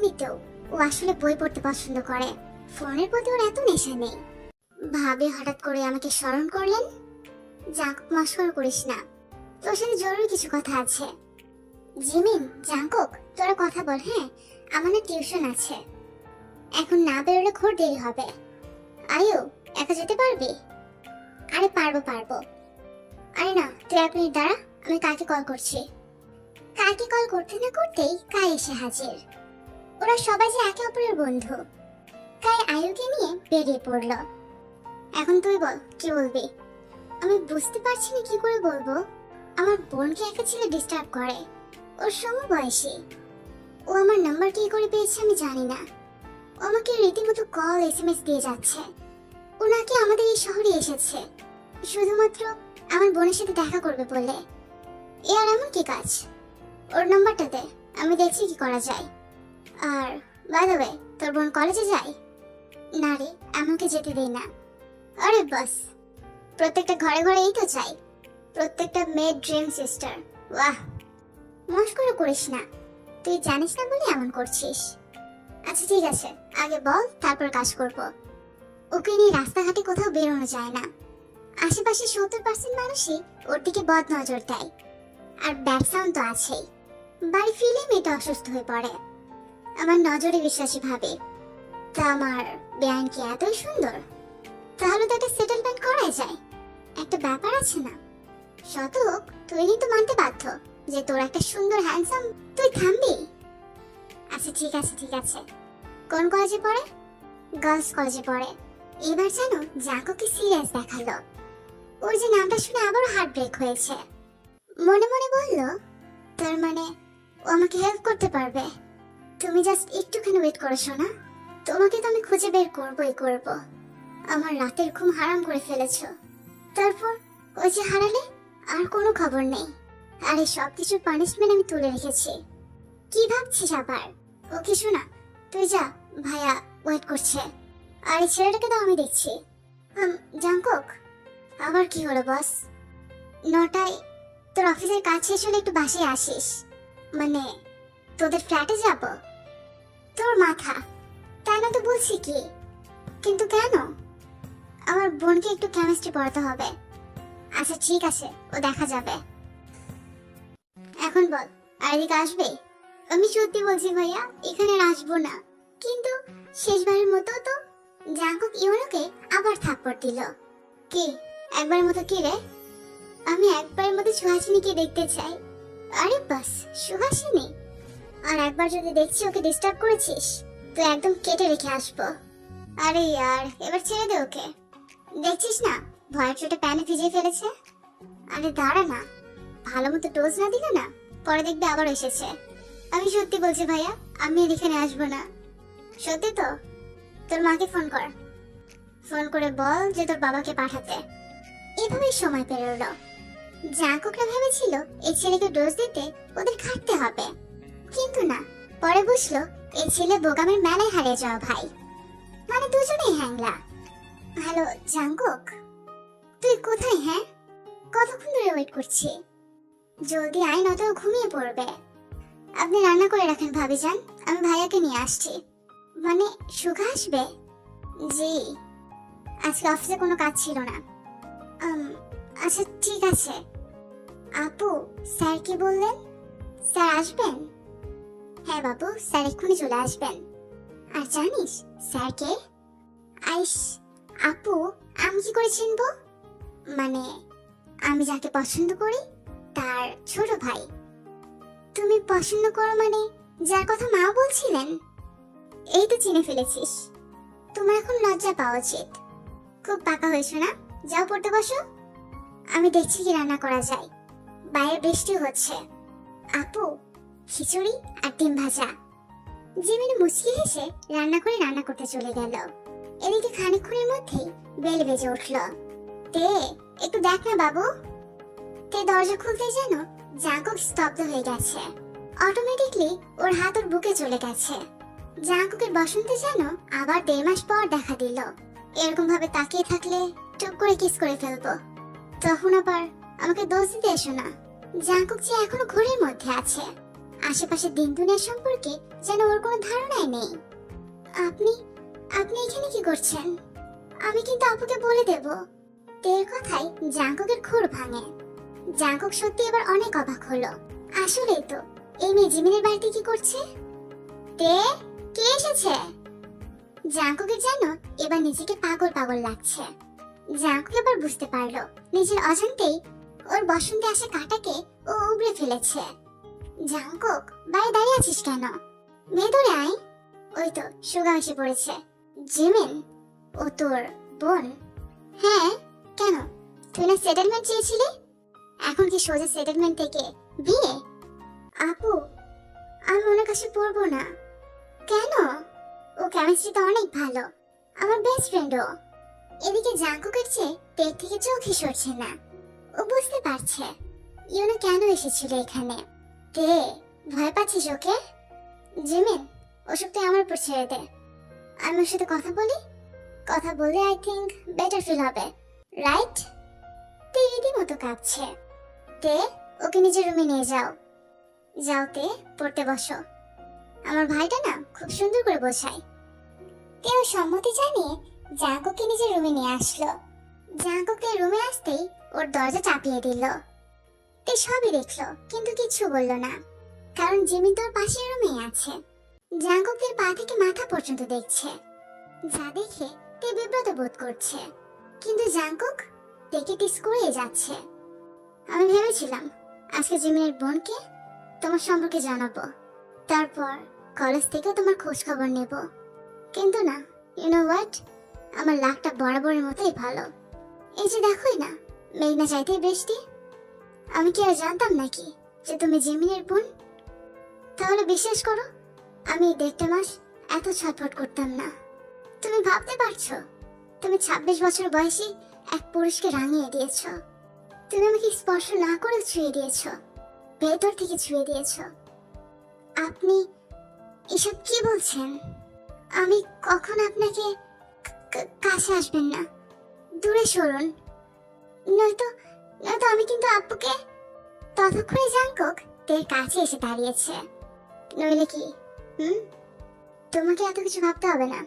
এমনিতেও ও আসলে বই পড়তে পছন্দ করে, ফোনের প্রতি ওর এত নেশা নেই। ভাবে হঠাৎ করে আমাকে স্মরণ করলেন। জাঙ্কুক, মস্করা করিস না, তোর সাথে জরুরি কিছু কথা আছে। জিমিন, জাঙ্কুক, তোরা কথা বল। হ্যাঁ, আমার না টিউশন আছে, এখন না বেরোলে ঘোর দেরি হবে। আয়ু, একা যেতে পারবি? আরে পারবো পারবো। আরে না, তুই 1 মিনিট দাঁড়া, আমি কাকে কল করছি। কাকে কল করতে না করতেই কাই এসে হাজির। ওরা সবাই যে একে অপরের বন্ধু। কাই আয়ুকে নিয়ে বেরিয়ে পড়লো। এখন তুই বল, কি বলবি? আমি বুঝতে পারছি না কি করে বলবো। আমার বোনকে একটা ছেলে ডিস্টার্ব করে, ওর সমবয়সী। ও আমার নাম্বার কি করে পেয়েছে আমি জানি না। ও আমাকে রীতিমতো কল SMS দিয়ে যাচ্ছে। ও নাকি আমাদের এই শহরে এসেছে শুধুমাত্র আমার বোনের সাথে দেখা করবে বলে। এ আর এমন কি কাজ? ওর নাম্বারটা দে, আমি দেখছি কি করা যায়। আর বাই দ্য ওয়ে, তোর বোন কলেজে যায়? না রে, আমাকে যেতে দেই না। আরে বাস, প্রত্যেকটা ঘরে ঘরে এই তো চাই, প্রত্যেকটা মেয়ের ড্রিম সিস্টার। বাহ, মস্করা করিস না, তুই জানিস না বলে এমন করছিস। আচ্ছা ঠিক আছে, আগে বল, তারপর কাজ করব। ওকে নিয়ে রাস্তাঘাটে কোথাও বেরোনো যায় না। আশেপাশে 70% মানুষই ওর দিকে বদ নজর দেয়। আর ব্যাড সাউন্ড তো আছেই। বাড়ি ফিরে মেয়েটা অসুস্থ হয়ে পড়ে। আমার নজরে বিশ্বাসী ভাবে তা আমার বেআইন কি এতই সুন্দর? তাহলে তো একটা সেটেলমেন্ট করাই যায়। একটা ব্যাপার আছে না, শতক, তুই কিন্তু মানতে বাধ্য যে তোর একটা সুন্দর হ্যান্ডসাম। তুই থামবি? আচ্ছা ঠিক আছে ঠিক আছে। কোন কলেজে পড়ে? গার্লস কলেজে পড়ে। এবার জানো জাঙ্কুককে সিরিয়াস দেখালো। ওর যে নামটা শুনে আবারও হার্ট ব্রেক হয়েছে। মনে মনে বলল, তার মানে ও আমাকে হেল্প করতে পারবে। তুমি জাস্ট একটুখানি ওয়েট করো সোনা, তোমাকে তো আমি খুঁজে বের করবই করব। আমার রাতের ঘুম হারাম করে ফেলেছো। তারপর ওই যে হারালে, আর কোনো খবর নেই। আর এই সব কিছুর পানিশমেন্ট আমি তুলে রেখেছি। কি ভাবছিস আবার? ওকে শোনা, তুই যা, ভাইয়া ওয়েট করছে। আর এই ছেলেটাকে তো আমি দেখছি। জাঙ্কুক, আবার কি হলো বস? 9টায় তোর অফিসের কাজ শেষ হলে একটু বাসায় আসিস। মানে তোদের ফ্ল্যাটে যাব। তোর মাথা, তাই না তো বলছি কি। কিন্তু কেন? আমার বোনকে একটু কেমিস্ট্রি পড়াতে হবে। আচ্ছা ঠিক আছে, ও দেখা যাবে। এখন বল, আর এদিকে আসবে? আমি সত্যি বলছি ভাইয়া, এখানে আর আসবো না। কিন্তু শেষবারের মতো তো। জাঙ্কুক ইউনোকে আবার থাপ্পড় দিল। কি একবারের মতো? কি রে? আমি একবারের মতো সুহাসিনীকে দেখতে চাই। আরে বাস, সুহাসিনী? আর একবার যদি দেখছি ওকে ডিস্টার্ব করেছিস তো একদম কেটে রেখে আসবো। আরে ইয়ার, এবার ছেড়ে দে ওকে। দেখছিস না ভয়ের চোটে প্যানে ভিজিয়ে ফেলেছে। আরে দাঁড়া না, ভালো মতো ডোজ না দিলে না পরে দেখবে আবার এসেছে। আমি সত্যি বলছি ভাইয়া, আমি আর এখানে আসবো না। সত্যি তো? তোর মাকে ফোন কর, ফোন করে বল যে তোর বাবাকে পাঠাতে। এভাবেই সময় পেরোলো। জাঙ্কুকরা ভেবেছিল এই ছেলেকে ডোজ দিতে ওদের খাটতে হবে, কিন্তু না। পরে বুঝলো এই ছেলে বোগামের মেলায় হারিয়ে যাওয়া ভাই, মানে দুজনেই হ্যাংলা। হ্যালো জাঙ্কুক, তুই কোথায়? হ্যাঁ, কতক্ষণ ধরে ওয়েট করছি। জলদি আয়, নয়তো ঘুমিয়ে পড়বে। আপনি রান্না করে রাখেন ভাবি যান, আমি ভাইয়াকে নিয়ে আসছি। মানে সুখা আসবে? জি, আজকে অফিসে কোনো কাজ ছিল না। আচ্ছা ঠিক আছে। আপু, স্যার কি বললেন? স্যার আসবেন? হ্যাঁ বাবু, স্যার এক্ষুনি চলে আসবেন। আর জানিস স্যার কে? আইস, আপু আমি কি করে চিনবো? মানে আমি যাকে পছন্দ করি তার ছোট ভাই। তুমি পছন্দ করো মানে যার কথা মা বলছিলেন? এই তো চিনে ফেলেছিস। তোমার এখন লজ্জা পাওয়া উচিত। খুব পাকা হয়েছো না, যাও পড়তে বসো। আমি দেখছি কি রান্না করা যায়। বাইরে বৃষ্টি হচ্ছে। আপু, খিচুড়ি আর ডিম ভাজা। জিমিনি মুচকি হেসে রান্না করতে চলে গেল। এদিকে খানিকক্ষণের মধ্যেই বেল বেজে উঠল। তে, একটু দেখ না বাবু। তে দরজা খুলতে যেন জাঙ্কুক স্তব্ধ হয়ে গেছে। অটোমেটিকলি ওর হাত ওর বুকে চলে গেছে। জাঙ্কুকের বসন্তে যেন আবার 1.5 মাস পর দেখা দিল। এরকম ভাবে তাকিয়ে থাকলে চুপ করে কিস করে ফেলবো। তখন আবার আমাকে দোষ দিতে এসো না। জাঙ্কুক যে এখনো ঘোরের মধ্যে আছে। আশেপাশের দিন দুনিয়া সম্পর্কে যেন ওর কোনো ধারণাই নেই। আপনি আপনি এখানে কি করছেন? আমি কিন্তু আপুকে বলে দেব। তের কথাই জাঙ্কুকের খুর ভাঙে। জাঙ্কুক সত্যি এবার অনেক অবাক হলো। আসলেই তো, এই মেয়ে জিমিনের বাড়িতে কি করছে? তে, কে এসেছে? জাঙ্কুকের যেন এবার নিজেকে পাগল পাগল লাগছে। জাঙ্কুক এবার বুঝতে পারলো নিজের অজান্তেই ওর বসন্তে আসা কাঁটাকে ও উবড়ে ফেলেছে। জাঙ্কুক, বাইরে দাঁড়িয়ে আছিস কেন? ভেতরে আয়। ওই তো সুগা এসে পড়েছে। জিমিন, ও তোর বোন? হ্যাঁ, কেন? তুই না সেটেলমেন্ট চেয়েছিলি? এখন কি সোজা সেটেলমেন্ট থেকে বিয়ে? আপু, আমি ওনার কাছে পড়বো না। কেন? ও কেমিস্ট্রিতে অনেক ভালো, আমার বেস্ট ফ্রেন্ডও। এদিকে জাঙ্কুকের চেয়ে পেট থেকে চোখই সরছে না। ও বুঝতে পারছে ইউনো কেন এসেছিল এখানে। তে, ভয় পাচ্ছিস ওকে? জিমিন, ওসব তুই আমার উপর ছেড়ে দে। আমি ওর সাথে কথা বলি। কথা বললে আই থিংক বেটার ফিল হবে, রাইট? তে রীতিমতো কাঁপছে। তে, ওকে নিজের রুমে নিয়ে যাও। যাও তে, পড়তে বসো। আমার ভাইটা না খুব সুন্দর করে বোঝায়। তেও সম্মতি জানিয়ে জাঙ্কুককে নিজের রুমে নিয়ে আসলো। জাঙ্কুককে রুমে আসতেই ওর দরজা চাপিয়ে দিল। তে সবই দেখলো কিন্তু কিচ্ছু বললো না, কারণ জিমি তোর পাশের রুমেই আছে। জাঙ্কুকের পা থেকে মাথা পর্যন্ত দেখছে, যা দেখে তে বিব্রত বোধ করছে। কিন্তু জাঙ্কুক তেকে টিস করে যাচ্ছে। আমি ভেবেছিলাম আজকে জিমিনের বোনকে তোমার সম্পর্কে জানাবো, তারপর কলেজ থেকে তোমার খোঁজ খবর নেব। কিন্তু না, ইউ নো হোয়াট, আমার লাকটা বরাবরের মতোই ভালো। এই যে দেখোই না, মেঘনা চাইতেই বৃষ্টি। আমি কি আর জানতাম নাকি যে তুমি জিমিনের বোন? তাহলে বিশ্বাস করো, আমি এই 1.5 মাস এত ছটফট করতাম না। তুমি ভাবতে পারছো, তুমি 26 বছর বয়সী এক পুরুষকে রাঙিয়ে দিয়েছো। তুমি আমাকে স্পর্শ না করে ছুঁয়ে দিয়েছো, ভেতর থেকে ছুঁয়ে দিয়েছো। আপনি এসব কি বলছেন? আমি কখন আপনাকে কাছে আসবেন না, দূরে সরুন, নয়তো নয়তো আমি কিন্তু আপুকে। ততক্ষণে জাঙ্কুক তের কাছে এসে দাঁড়িয়েছে। নইলে কি? তোমাকে এত কিছু ভাবতে হবে না।